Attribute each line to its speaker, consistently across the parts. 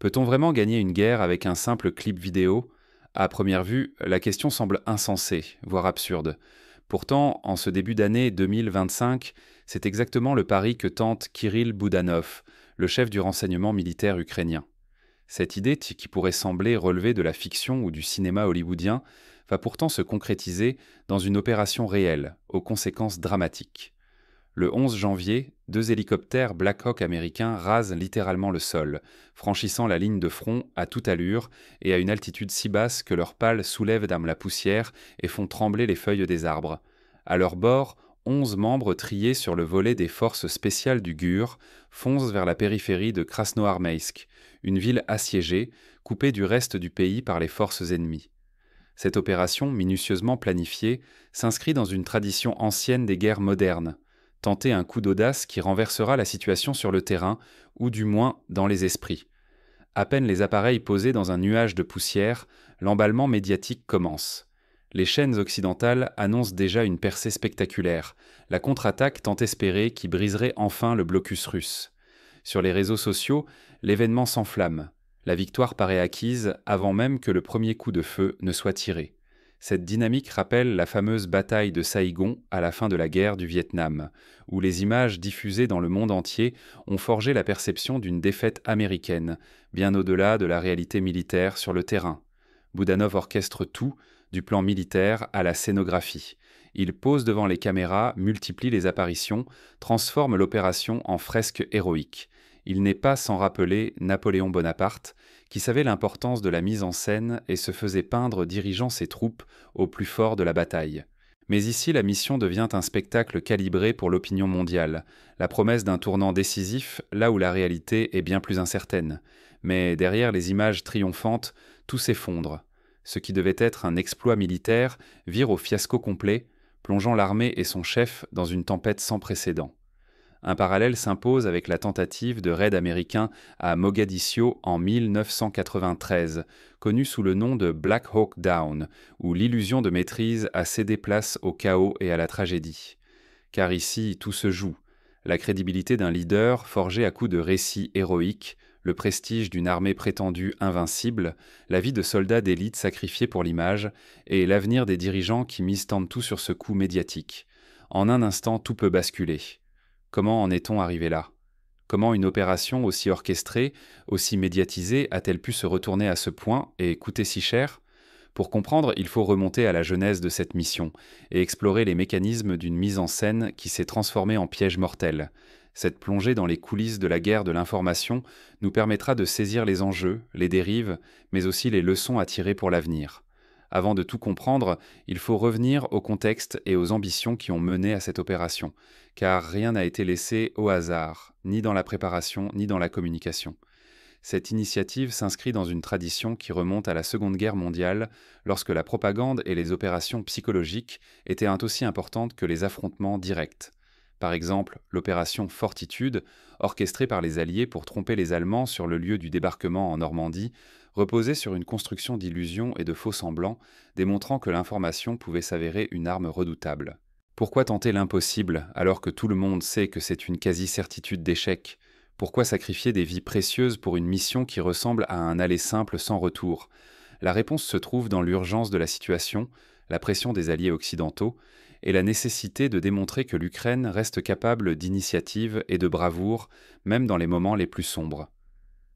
Speaker 1: Peut-on vraiment gagner une guerre avec un simple clip vidéo? À première vue, la question semble insensée, voire absurde. Pourtant, en ce début d'année 2025, c'est exactement le pari que tente Kirill Boudanov, le chef du renseignement militaire ukrainien. Cette idée, qui pourrait sembler relever de la fiction ou du cinéma hollywoodien, va pourtant se concrétiser dans une opération réelle, aux conséquences dramatiques. Le 11 janvier, deux hélicoptères Black Hawk américains rasent littéralement le sol, franchissant la ligne de front à toute allure et à une altitude si basse que leurs pales soulèvent la poussière et font trembler les feuilles des arbres. À leur bord, 11 membres triés sur le volet des forces spéciales du GUR foncent vers la périphérie de Krasnoarmeysk, une ville assiégée, coupée du reste du pays par les forces ennemies. Cette opération, minutieusement planifiée, s'inscrit dans une tradition ancienne des guerres modernes. Tenter un coup d'audace qui renversera la situation sur le terrain, ou du moins dans les esprits. À peine les appareils posés dans un nuage de poussière, l'emballement médiatique commence. Les chaînes occidentales annoncent déjà une percée spectaculaire, la contre-attaque tant espérée qui briserait enfin le blocus russe. Sur les réseaux sociaux, l'événement s'enflamme. La victoire paraît acquise avant même que le premier coup de feu ne soit tiré. Cette dynamique rappelle la fameuse bataille de Saïgon à la fin de la guerre du Vietnam, où les images diffusées dans le monde entier ont forgé la perception d'une défaite américaine, bien au-delà de la réalité militaire sur le terrain. Boudanov orchestre tout, du plan militaire à la scénographie. Il pose devant les caméras, multiplie les apparitions, transforme l'opération en fresque héroïque. Il n'est pas sans rappeler Napoléon Bonaparte, qui savait l'importance de la mise en scène et se faisait peindre dirigeant ses troupes au plus fort de la bataille. Mais ici, la mission devient un spectacle calibré pour l'opinion mondiale, la promesse d'un tournant décisif là où la réalité est bien plus incertaine. Mais derrière les images triomphantes, tout s'effondre. Ce qui devait être un exploit militaire vire au fiasco complet, plongeant l'armée et son chef dans une tempête sans précédent. Un parallèle s'impose avec la tentative de raid américain à Mogadiscio en 1993, connue sous le nom de Black Hawk Down, où l'illusion de maîtrise a cédé place au chaos et à la tragédie. Car ici, tout se joue. La crédibilité d'un leader forgé à coups de récits héroïques, le prestige d'une armée prétendue invincible, la vie de soldats d'élite sacrifiés pour l'image, et l'avenir des dirigeants qui misent tant tout sur ce coup médiatique. En un instant, tout peut basculer. Comment en est-on arrivé là? Comment une opération aussi orchestrée, aussi médiatisée, a-t-elle pu se retourner à ce point et coûter si cher? Pour comprendre, il faut remonter à la genèse de cette mission et explorer les mécanismes d'une mise en scène qui s'est transformée en piège mortel. Cette plongée dans les coulisses de la guerre de l'information nous permettra de saisir les enjeux, les dérives, mais aussi les leçons à tirer pour l'avenir. Avant de tout comprendre, il faut revenir au contexte et aux ambitions qui ont mené à cette opération, car rien n'a été laissé au hasard, ni dans la préparation, ni dans la communication. Cette initiative s'inscrit dans une tradition qui remonte à la Seconde Guerre mondiale, lorsque la propagande et les opérations psychologiques étaient aussi importantes que les affrontements directs. Par exemple, l'opération Fortitude, orchestrée par les Alliés pour tromper les Allemands sur le lieu du débarquement en Normandie, reposait sur une construction d'illusions et de faux-semblants, démontrant que l'information pouvait s'avérer une arme redoutable. Pourquoi tenter l'impossible alors que tout le monde sait que c'est une quasi-certitude d'échec? Pourquoi sacrifier des vies précieuses pour une mission qui ressemble à un aller simple sans retour? La réponse se trouve dans l'urgence de la situation, la pression des alliés occidentaux, et la nécessité de démontrer que l'Ukraine reste capable d'initiative et de bravoure, même dans les moments les plus sombres.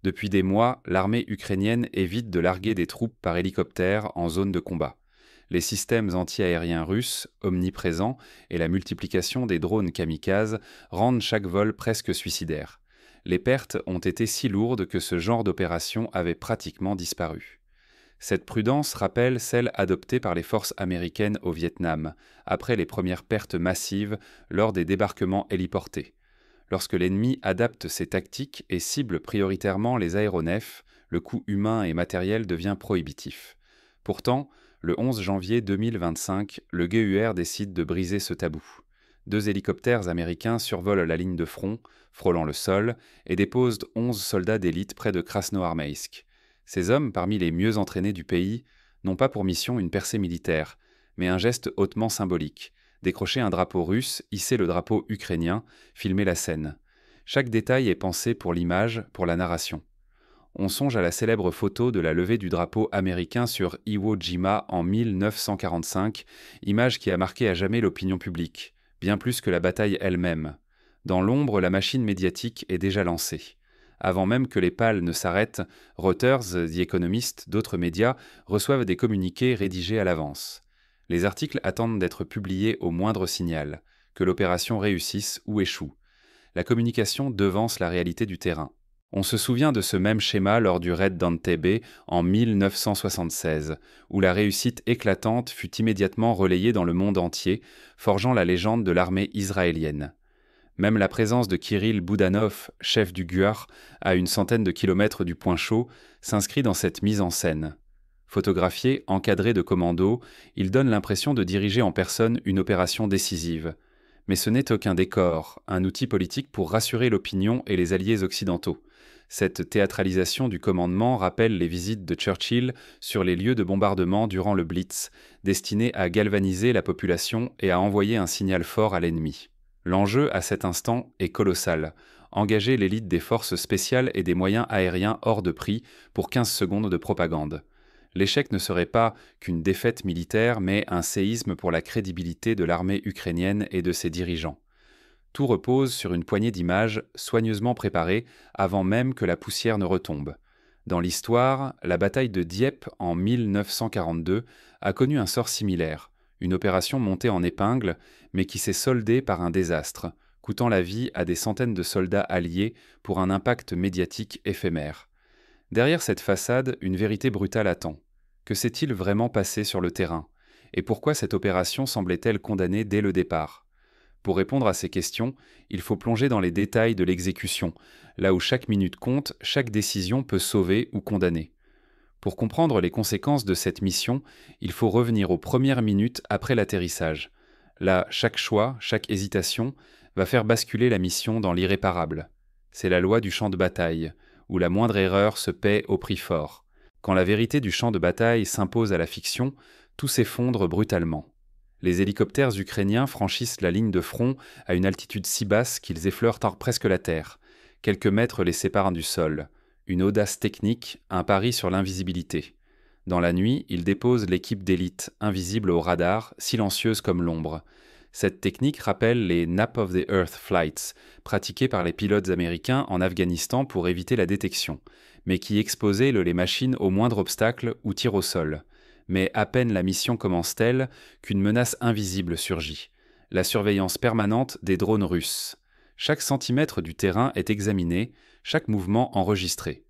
Speaker 1: Depuis des mois, l'armée ukrainienne évite de larguer des troupes par hélicoptère en zone de combat. Les systèmes anti-aériens russes, omniprésents, et la multiplication des drones kamikazes rendent chaque vol presque suicidaire. Les pertes ont été si lourdes que ce genre d'opération avait pratiquement disparu. Cette prudence rappelle celle adoptée par les forces américaines au Vietnam, après les premières pertes massives lors des débarquements héliportés. Lorsque l'ennemi adapte ses tactiques et cible prioritairement les aéronefs, le coût humain et matériel devient prohibitif. Pourtant, le 11 janvier 2025, le GUR décide de briser ce tabou. Deux hélicoptères américains survolent la ligne de front, frôlant le sol, et déposent 11 soldats d'élite près de Krasnoarmeysk. Ces hommes, parmi les mieux entraînés du pays, n'ont pas pour mission une percée militaire, mais un geste hautement symbolique: décrocher un drapeau russe, hisser le drapeau ukrainien, filmer la scène. Chaque détail est pensé pour l'image, pour la narration. On songe à la célèbre photo de la levée du drapeau américain sur Iwo Jima en 1945, image qui a marqué à jamais l'opinion publique, bien plus que la bataille elle-même. Dans l'ombre, la machine médiatique est déjà lancée. Avant même que les pales ne s'arrêtent, Reuters, The Economist, d'autres médias reçoivent des communiqués rédigés à l'avance. Les articles attendent d'être publiés au moindre signal, que l'opération réussisse ou échoue. La communication devance la réalité du terrain. On se souvient de ce même schéma lors du raid d'Entebbe en 1976, où la réussite éclatante fut immédiatement relayée dans le monde entier, forgeant la légende de l'armée israélienne. Même la présence de Kirill Boudanov, chef du GUAR, à une centaine de kilomètres du point chaud, s'inscrit dans cette mise en scène. Photographié, encadré de commandos, il donne l'impression de diriger en personne une opération décisive. Mais ce n'est aucun décor, un outil politique pour rassurer l'opinion et les alliés occidentaux. Cette théâtralisation du commandement rappelle les visites de Churchill sur les lieux de bombardement durant le Blitz, destinées à galvaniser la population et à envoyer un signal fort à l'ennemi. L'enjeu, à cet instant, est colossal. Engager l'élite des forces spéciales et des moyens aériens hors de prix pour 15 secondes de propagande. L'échec ne serait pas qu'une défaite militaire, mais un séisme pour la crédibilité de l'armée ukrainienne et de ses dirigeants. Tout repose sur une poignée d'images soigneusement préparées avant même que la poussière ne retombe. Dans l'histoire, la bataille de Dieppe en 1942 a connu un sort similaire, une opération montée en épingle, mais qui s'est soldée par un désastre, coûtant la vie à des centaines de soldats alliés pour un impact médiatique éphémère. Derrière cette façade, une vérité brutale attend. Que s'est-il vraiment passé sur le terrain? Et pourquoi cette opération semblait-elle condamnée dès le départ? Pour répondre à ces questions, il faut plonger dans les détails de l'exécution, là où chaque minute compte, chaque décision peut sauver ou condamner. Pour comprendre les conséquences de cette mission, il faut revenir aux premières minutes après l'atterrissage. Là, chaque choix, chaque hésitation va faire basculer la mission dans l'irréparable. C'est la loi du champ de bataille, où la moindre erreur se paie au prix fort. Quand la vérité du champ de bataille s'impose à la fiction, tout s'effondre brutalement. Les hélicoptères ukrainiens franchissent la ligne de front à une altitude si basse qu'ils effleurent presque la terre. Quelques mètres les séparent du sol. Une audace technique, un pari sur l'invisibilité. Dans la nuit, ils déposent l'équipe d'élite, invisible au radar, silencieuse comme l'ombre. Cette technique rappelle les Nap of the Earth flights, pratiquées par les pilotes américains en Afghanistan pour éviter la détection, mais qui exposaient les machines au moindre obstacle ou tir au sol. Mais à peine la mission commence-t-elle qu'une menace invisible surgit, la surveillance permanente des drones russes. Chaque centimètre du terrain est examiné, chaque mouvement enregistré.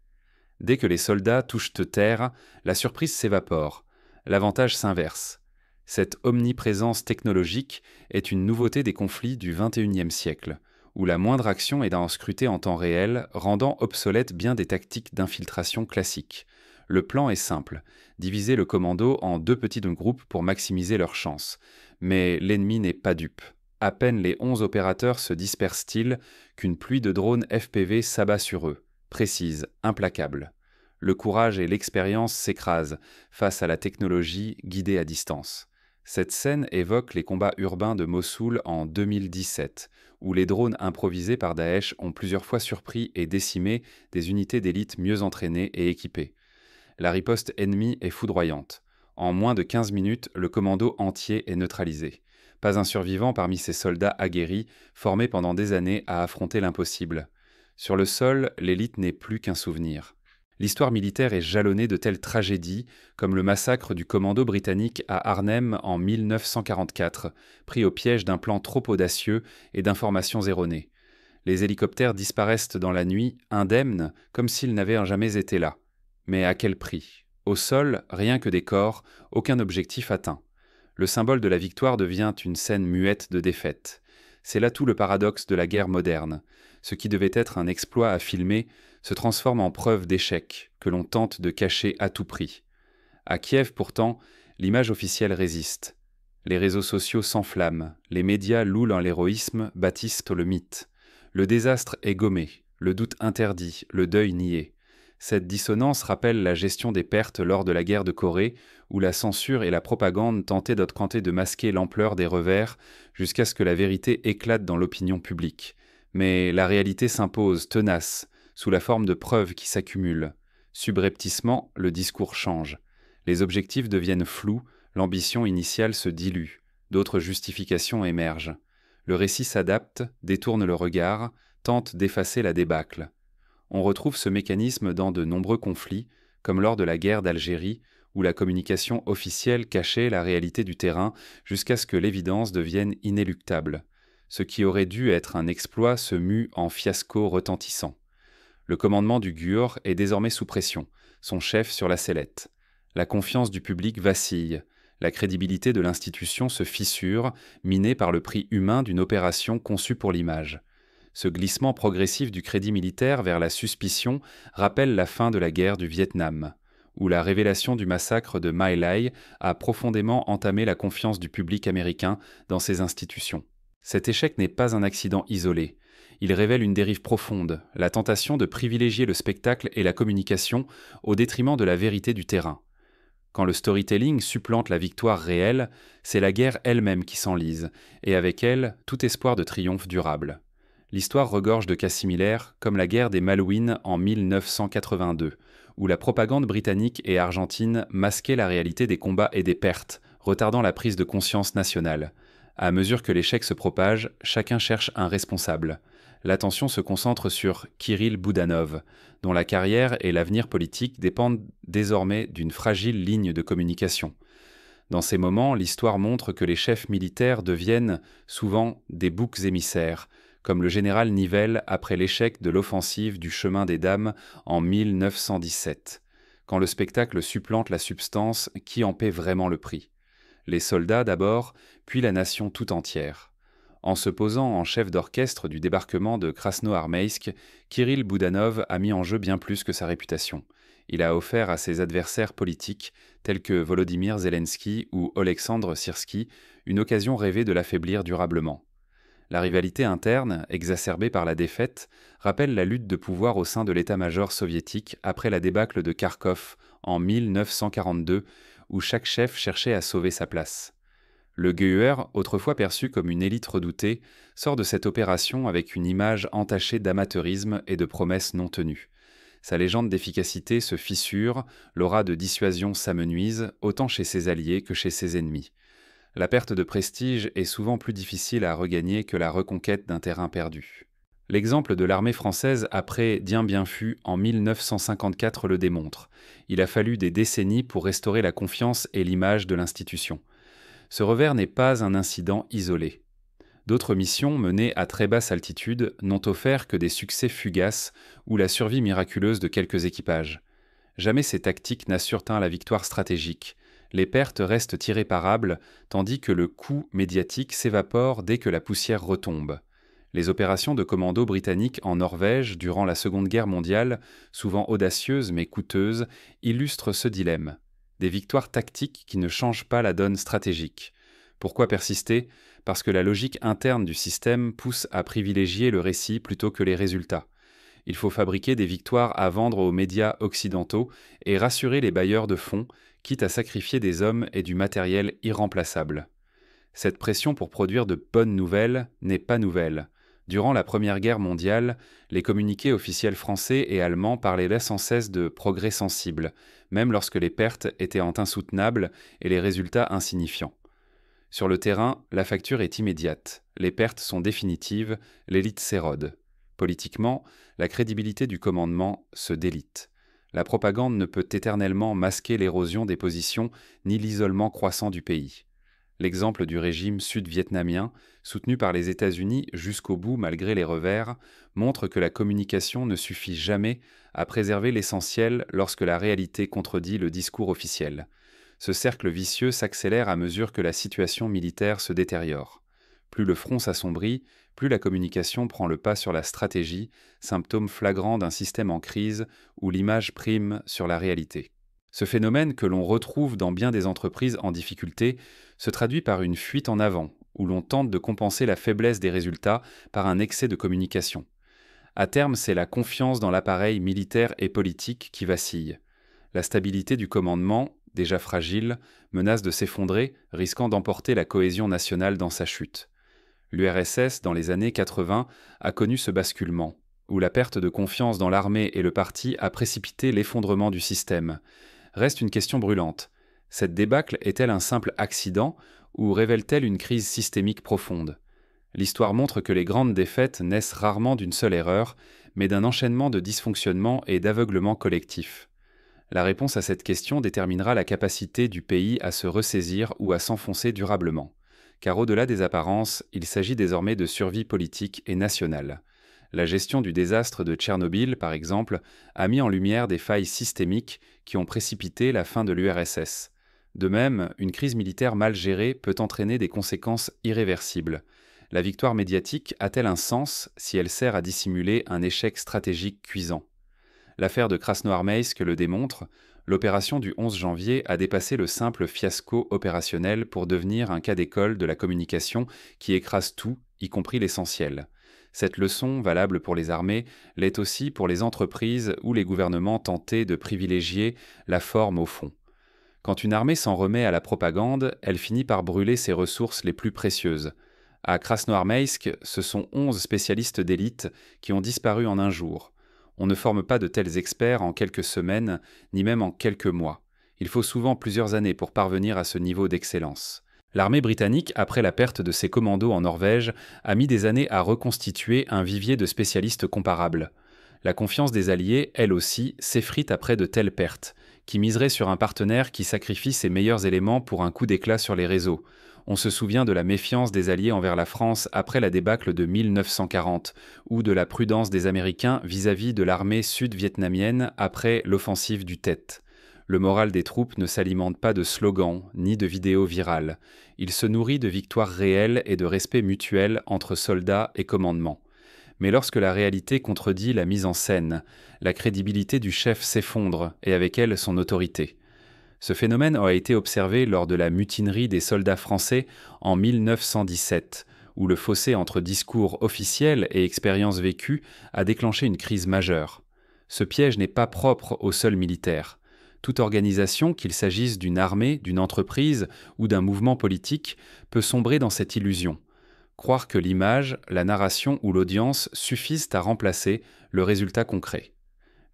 Speaker 1: Dès que les soldats touchent terre, la surprise s'évapore, l'avantage s'inverse. Cette omniprésence technologique est une nouveauté des conflits du XXIe siècle, où la moindre action est scrutée en temps réel, rendant obsolètes bien des tactiques d'infiltration classiques. Le plan est simple, diviser le commando en 2 petits groupes pour maximiser leurs chances. Mais l'ennemi n'est pas dupe. À peine les 11 opérateurs se dispersent-ils qu'une pluie de drones FPV s'abat sur eux, précise, implacable. Le courage et l'expérience s'écrasent face à la technologie guidée à distance. Cette scène évoque les combats urbains de Mossoul en 2017, où les drones improvisés par Daesh ont plusieurs fois surpris et décimé des unités d'élite mieux entraînées et équipées. La riposte ennemie est foudroyante. En moins de 15 minutes, le commando entier est neutralisé. Pas un survivant parmi ces soldats aguerris, formés pendant des années à affronter l'impossible. Sur le sol, l'élite n'est plus qu'un souvenir. L'histoire militaire est jalonnée de telles tragédies, comme le massacre du commando britannique à Arnhem en 1944, pris au piège d'un plan trop audacieux et d'informations erronées. Les hélicoptères disparaissent dans la nuit, indemnes, comme s'ils n'avaient jamais été là. Mais à quel prix? Au sol, rien que des corps, aucun objectif atteint. Le symbole de la victoire devient une scène muette de défaite. C'est là tout le paradoxe de la guerre moderne. Ce qui devait être un exploit à filmer se transforme en preuve d'échec, que l'on tente de cacher à tout prix. À Kiev, pourtant, l'image officielle résiste. Les réseaux sociaux s'enflamment, les médias louent l'héroïsme, bâtissent le mythe. Le désastre est gommé, le doute interdit, le deuil nié. Cette dissonance rappelle la gestion des pertes lors de la guerre de Corée, où la censure et la propagande tentaient de masquer l'ampleur des revers jusqu'à ce que la vérité éclate dans l'opinion publique. Mais la réalité s'impose, tenace, sous la forme de preuves qui s'accumulent. Subrepticement, le discours change. Les objectifs deviennent flous, l'ambition initiale se dilue, d'autres justifications émergent. Le récit s'adapte, détourne le regard, tente d'effacer la débâcle. On retrouve ce mécanisme dans de nombreux conflits, comme lors de la guerre d'Algérie, où la communication officielle cachait la réalité du terrain jusqu'à ce que l'évidence devienne inéluctable. Ce qui aurait dû être un exploit se mue en fiasco retentissant. Le commandement du GUR est désormais sous pression, son chef sur la sellette. La confiance du public vacille, la crédibilité de l'institution se fissure, minée par le prix humain d'une opération conçue pour l'image. Ce glissement progressif du crédit militaire vers la suspicion rappelle la fin de la guerre du Vietnam, où la révélation du massacre de My Lai a profondément entamé la confiance du public américain dans ses institutions. Cet échec n'est pas un accident isolé. Il révèle une dérive profonde, la tentation de privilégier le spectacle et la communication au détriment de la vérité du terrain. Quand le storytelling supplante la victoire réelle, c'est la guerre elle-même qui s'enlise, et avec elle, tout espoir de triomphe durable. L'histoire regorge de cas similaires, comme la guerre des Malouines en 1982, où la propagande britannique et argentine masquait la réalité des combats et des pertes, retardant la prise de conscience nationale. À mesure que l'échec se propage, chacun cherche un responsable. L'attention se concentre sur Kirill Boudanov, dont la carrière et l'avenir politique dépendent désormais d'une fragile ligne de communication. Dans ces moments, l'histoire montre que les chefs militaires deviennent souvent des boucs émissaires, comme le général Nivelle après l'échec de l'offensive du chemin des Dames en 1917. Quand le spectacle supplante la substance, qui en paie vraiment le prix? Les soldats d'abord, puis la nation tout entière. En se posant en chef d'orchestre du débarquement de Krasnoarmeïsk, Kirill Boudanov a mis en jeu bien plus que sa réputation. Il a offert à ses adversaires politiques, tels que Volodymyr Zelensky ou Oleksandr Syrski, une occasion rêvée de l'affaiblir durablement. La rivalité interne, exacerbée par la défaite, rappelle la lutte de pouvoir au sein de l'état-major soviétique après la débâcle de Kharkov en 1942, où chaque chef cherchait à sauver sa place. Le GUR, autrefois perçu comme une élite redoutée, sort de cette opération avec une image entachée d'amateurisme et de promesses non tenues. Sa légende d'efficacité se fissure, l'aura de dissuasion s'amenuise, autant chez ses alliés que chez ses ennemis. La perte de prestige est souvent plus difficile à regagner que la reconquête d'un terrain perdu. L'exemple de l'armée française après Dien Bien Phu en 1954 le démontre. Il a fallu des décennies pour restaurer la confiance et l'image de l'institution. Ce revers n'est pas un incident isolé. D'autres missions menées à très basse altitude n'ont offert que des succès fugaces ou la survie miraculeuse de quelques équipages. Jamais ces tactiques n'assurent la victoire stratégique. Les pertes restent irréparables, tandis que le coût médiatique s'évapore dès que la poussière retombe. Les opérations de commando britanniques en Norvège durant la Seconde Guerre mondiale, souvent audacieuses mais coûteuses, illustrent ce dilemme. Des victoires tactiques qui ne changent pas la donne stratégique. Pourquoi persister? Parce que la logique interne du système pousse à privilégier le récit plutôt que les résultats. Il faut fabriquer des victoires à vendre aux médias occidentaux et rassurer les bailleurs de fonds, quitte à sacrifier des hommes et du matériel irremplaçables. Cette pression pour produire de bonnes nouvelles n'est pas nouvelle. Durant la Première Guerre mondiale, les communiqués officiels français et allemands parlaient sans cesse de progrès sensibles, même lorsque les pertes étaient insoutenables et les résultats insignifiants. Sur le terrain, la facture est immédiate, les pertes sont définitives, l'élite s'érode. Politiquement, la crédibilité du commandement se délite. La propagande ne peut éternellement masquer l'érosion des positions ni l'isolement croissant du pays. L'exemple du régime sud-vietnamien, soutenu par les États-Unis jusqu'au bout malgré les revers, montre que la communication ne suffit jamais à préserver l'essentiel lorsque la réalité contredit le discours officiel. Ce cercle vicieux s'accélère à mesure que la situation militaire se détériore. Plus le front s'assombrit, plus la communication prend le pas sur la stratégie, symptôme flagrant d'un système en crise où l'image prime sur la réalité. Ce phénomène, que l'on retrouve dans bien des entreprises en difficulté, se traduit par une fuite en avant, où l'on tente de compenser la faiblesse des résultats par un excès de communication. À terme, c'est la confiance dans l'appareil militaire et politique qui vacille. La stabilité du commandement, déjà fragile, menace de s'effondrer, risquant d'emporter la cohésion nationale dans sa chute. L'URSS, dans les années 80, a connu ce basculement. où la perte de confiance dans l'armée et le parti a précipité l'effondrement du système. Reste une question brûlante. Cette débâcle est-elle un simple accident ou révèle-t-elle une crise systémique profonde? L'histoire montre que les grandes défaites naissent rarement d'une seule erreur, mais d'un enchaînement de dysfonctionnements et d'aveuglements collectifs. La réponse à cette question déterminera la capacité du pays à se ressaisir ou à s'enfoncer durablement. Car au-delà des apparences, il s'agit désormais de survie politique et nationale. La gestion du désastre de Tchernobyl, par exemple, a mis en lumière des failles systémiques qui ont précipité la fin de l'URSS. De même, une crise militaire mal gérée peut entraîner des conséquences irréversibles. La victoire médiatique a-t-elle un sens si elle sert à dissimuler un échec stratégique cuisant? L'affaire de Krasnoarmeysk le démontre, l'opération du 11 janvier a dépassé le simple fiasco opérationnel pour devenir un cas d'école de la communication qui écrase tout, y compris l'essentiel. Cette leçon, valable pour les armées, l'est aussi pour les entreprises ou les gouvernements tentés de privilégier la forme au fond. Quand une armée s'en remet à la propagande, elle finit par brûler ses ressources les plus précieuses. À Krasnoarmeysk, ce sont 11 spécialistes d'élite qui ont disparu en un jour. On ne forme pas de tels experts en quelques semaines, ni même en quelques mois. Il faut souvent plusieurs années pour parvenir à ce niveau d'excellence. L'armée britannique, après la perte de ses commandos en Norvège, a mis des années à reconstituer un vivier de spécialistes comparables. La confiance des Alliés, elle aussi, s'effrite après de telles pertes, qui miseraient sur un partenaire qui sacrifie ses meilleurs éléments pour un coup d'éclat sur les réseaux. On se souvient de la méfiance des Alliés envers la France après la débâcle de 1940, ou de la prudence des Américains vis-à-vis de l'armée sud-vietnamienne après l'offensive du Tet. Le moral des troupes ne s'alimente pas de slogans ni de vidéos virales. Il se nourrit de victoires réelles et de respect mutuel entre soldats et commandement. Mais lorsque la réalité contredit la mise en scène, la crédibilité du chef s'effondre et avec elle son autorité. Ce phénomène a été observé lors de la mutinerie des soldats français en 1917, où le fossé entre discours officiels et expériences vécues a déclenché une crise majeure. Ce piège n'est pas propre aux seuls militaires. Toute organisation, qu'il s'agisse d'une armée, d'une entreprise ou d'un mouvement politique, peut sombrer dans cette illusion. Croire que l'image, la narration ou l'audience suffisent à remplacer le résultat concret.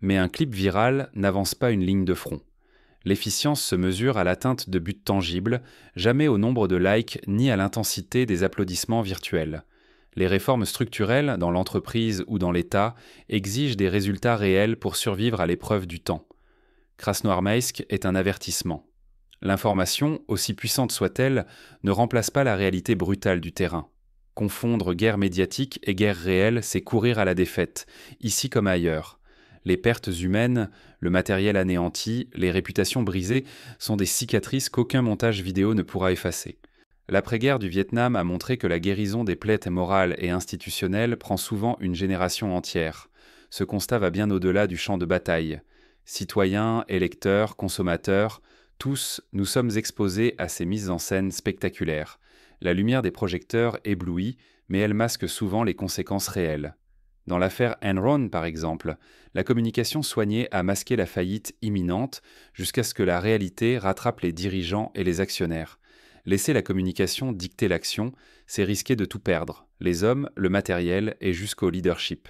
Speaker 1: Mais un clip viral n'avance pas une ligne de front. L'efficience se mesure à l'atteinte de buts tangibles, jamais au nombre de likes ni à l'intensité des applaudissements virtuels. Les réformes structurelles, dans l'entreprise ou dans l'État, exigent des résultats réels pour survivre à l'épreuve du temps. Krasnoarmeysk est un avertissement. L'information, aussi puissante soit-elle, ne remplace pas la réalité brutale du terrain. Confondre guerre médiatique et guerre réelle, c'est courir à la défaite, ici comme ailleurs. Les pertes humaines, le matériel anéanti, les réputations brisées sont des cicatrices qu'aucun montage vidéo ne pourra effacer. L'après-guerre du Vietnam a montré que la guérison des plaies morales et institutionnelles prend souvent une génération entière. Ce constat va bien au-delà du champ de bataille. Citoyens, électeurs, consommateurs, tous, nous sommes exposés à ces mises en scène spectaculaires. La lumière des projecteurs éblouit, mais elle masque souvent les conséquences réelles. Dans l'affaire Enron, par exemple, la communication soignée a masqué la faillite imminente jusqu'à ce que la réalité rattrape les dirigeants et les actionnaires. Laisser la communication dicter l'action, c'est risquer de tout perdre, les hommes, le matériel et jusqu'au leadership.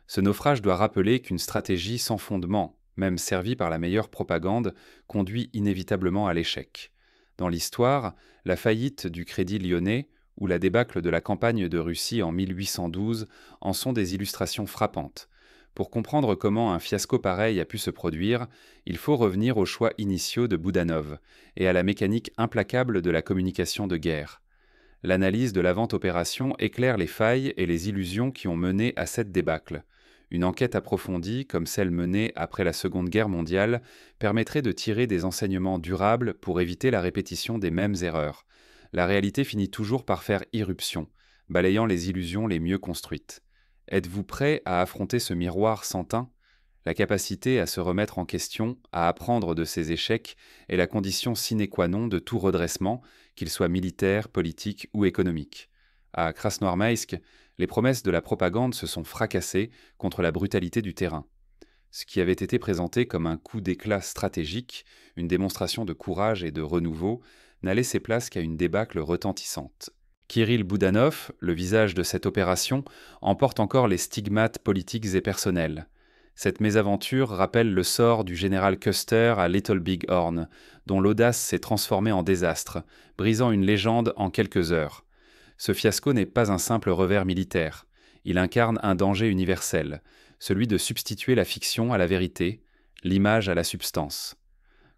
Speaker 1: Ce naufrage doit rappeler qu'une stratégie sans fondement, même servie par la meilleure propagande, conduit inévitablement à l'échec. Dans l'histoire, la faillite du Crédit Lyonnais ou la débâcle de la campagne de Russie en 1812 en sont des illustrations frappantes. Pour comprendre comment un fiasco pareil a pu se produire, il faut revenir aux choix initiaux de Boudanov et à la mécanique implacable de la communication de guerre. L'analyse de l'avant-opération éclaire les failles et les illusions qui ont mené à cette débâcle. Une enquête approfondie, comme celle menée après la Seconde Guerre mondiale, permettrait de tirer des enseignements durables pour éviter la répétition des mêmes erreurs. La réalité finit toujours par faire irruption, balayant les illusions les mieux construites. Êtes-vous prêt à affronter ce miroir sans teint? La capacité à se remettre en question, à apprendre de ses échecs, est la condition sine qua non de tout redressement, qu'il soit militaire, politique ou économique. À Krasnoarmeysk, les promesses de la propagande se sont fracassées contre la brutalité du terrain. Ce qui avait été présenté comme un coup d'éclat stratégique, une démonstration de courage et de renouveau, n'a laissé place qu'à une débâcle retentissante. Kirill Boudanov, le visage de cette opération, emporte encore les stigmates politiques et personnels. Cette mésaventure rappelle le sort du général Custer à Little Big Horn, dont l'audace s'est transformée en désastre, brisant une légende en quelques heures. Ce fiasco n'est pas un simple revers militaire. Il incarne un danger universel, celui de substituer la fiction à la vérité, l'image à la substance.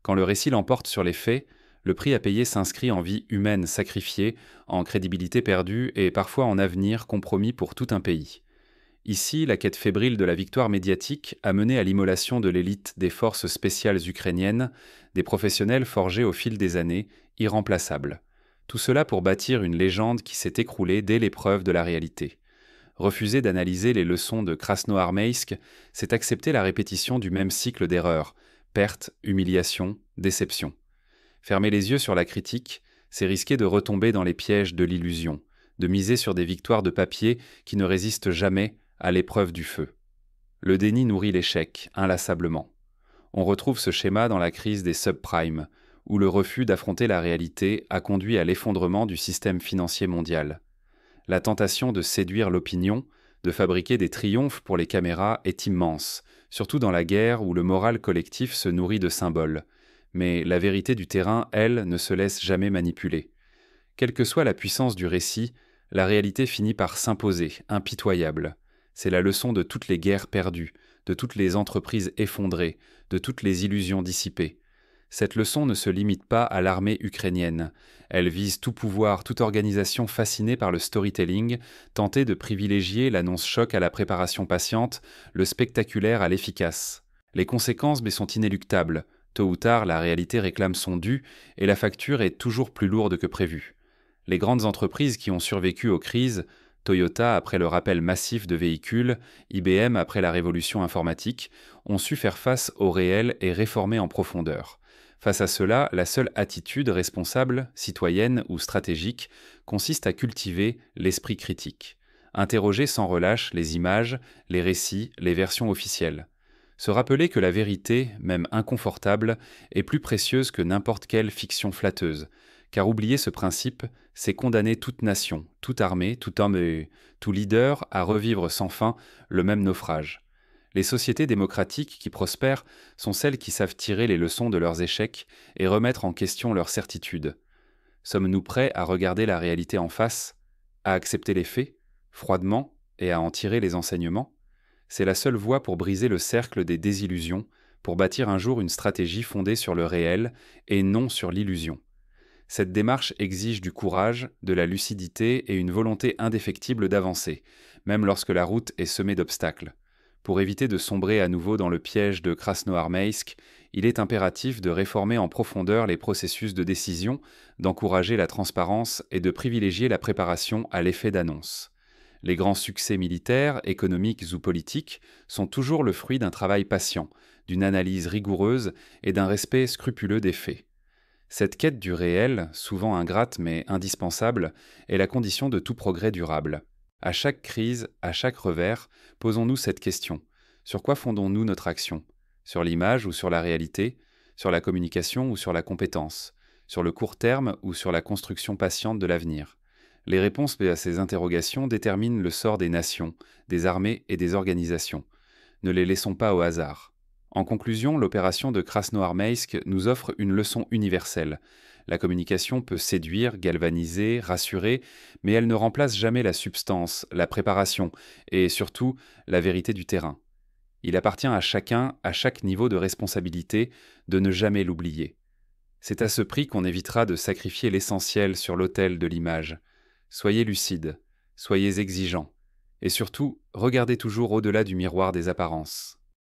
Speaker 1: Quand le récit l'emporte sur les faits, le prix à payer s'inscrit en vie humaine sacrifiée, en crédibilité perdue et parfois en avenir compromis pour tout un pays. Ici, la quête fébrile de la victoire médiatique a mené à l'immolation de l'élite des forces spéciales ukrainiennes, des professionnels forgés au fil des années, irremplaçables. Tout cela pour bâtir une légende qui s'est écroulée dès l'épreuve de la réalité. Refuser d'analyser les leçons de Krasnoarmeïsk, c'est accepter la répétition du même cycle d'erreurs, perte, humiliation, déception. Fermer les yeux sur la critique, c'est risquer de retomber dans les pièges de l'illusion, de miser sur des victoires de papier qui ne résistent jamais à l'épreuve du feu. Le déni nourrit l'échec, inlassablement. On retrouve ce schéma dans la crise des subprimes, où le refus d'affronter la réalité a conduit à l'effondrement du système financier mondial. La tentation de séduire l'opinion, de fabriquer des triomphes pour les caméras est immense, surtout dans la guerre où le moral collectif se nourrit de symboles. Mais la vérité du terrain, elle, ne se laisse jamais manipuler. Quelle que soit la puissance du récit, la réalité finit par s'imposer, impitoyable. C'est la leçon de toutes les guerres perdues, de toutes les entreprises effondrées, de toutes les illusions dissipées. Cette leçon ne se limite pas à l'armée ukrainienne. Elle vise tout pouvoir, toute organisation fascinée par le storytelling, tentée de privilégier l'annonce choc à la préparation patiente, le spectaculaire à l'efficace. Les conséquences sont inéluctables. Tôt ou tard, la réalité réclame son dû et la facture est toujours plus lourde que prévu. Les grandes entreprises qui ont survécu aux crises, Toyota après le rappel massif de véhicules, IBM après la révolution informatique, ont su faire face au réel et réformer en profondeur. Face à cela, la seule attitude responsable, citoyenne ou stratégique consiste à cultiver l'esprit critique. Interroger sans relâche les images, les récits, les versions officielles. Se rappeler que la vérité, même inconfortable, est plus précieuse que n'importe quelle fiction flatteuse, car oublier ce principe, c'est condamner toute nation, toute armée, tout homme et tout leader à revivre sans fin le même naufrage. Les sociétés démocratiques qui prospèrent sont celles qui savent tirer les leçons de leurs échecs et remettre en question leurs certitudes. Sommes-nous prêts à regarder la réalité en face, à accepter les faits, froidement, et à en tirer les enseignements ? C'est la seule voie pour briser le cercle des désillusions, pour bâtir un jour une stratégie fondée sur le réel et non sur l'illusion. Cette démarche exige du courage, de la lucidité et une volonté indéfectible d'avancer, même lorsque la route est semée d'obstacles. Pour éviter de sombrer à nouveau dans le piège de Krasnoarmeïsk, il est impératif de réformer en profondeur les processus de décision, d'encourager la transparence et de privilégier la préparation à l'effet d'annonce. Les grands succès militaires, économiques ou politiques sont toujours le fruit d'un travail patient, d'une analyse rigoureuse et d'un respect scrupuleux des faits. Cette quête du réel, souvent ingrate mais indispensable, est la condition de tout progrès durable. À chaque crise, à chaque revers, posons-nous cette question. Sur quoi fondons-nous notre action ? Sur l'image ou sur la réalité ? Sur la communication ou sur la compétence ? Sur le court terme ou sur la construction patiente de l'avenir ? Les réponses à ces interrogations déterminent le sort des nations, des armées et des organisations. Ne les laissons pas au hasard. En conclusion, l'opération de Krasnoarmeïsk nous offre une leçon universelle. La communication peut séduire, galvaniser, rassurer, mais elle ne remplace jamais la substance, la préparation et surtout la vérité du terrain. Il appartient à chacun, à chaque niveau de responsabilité, de ne jamais l'oublier. C'est à ce prix qu'on évitera de sacrifier l'essentiel sur l'autel de l'image. Soyez lucide, soyez exigeants, et surtout, regardez toujours au-delà du miroir des apparences.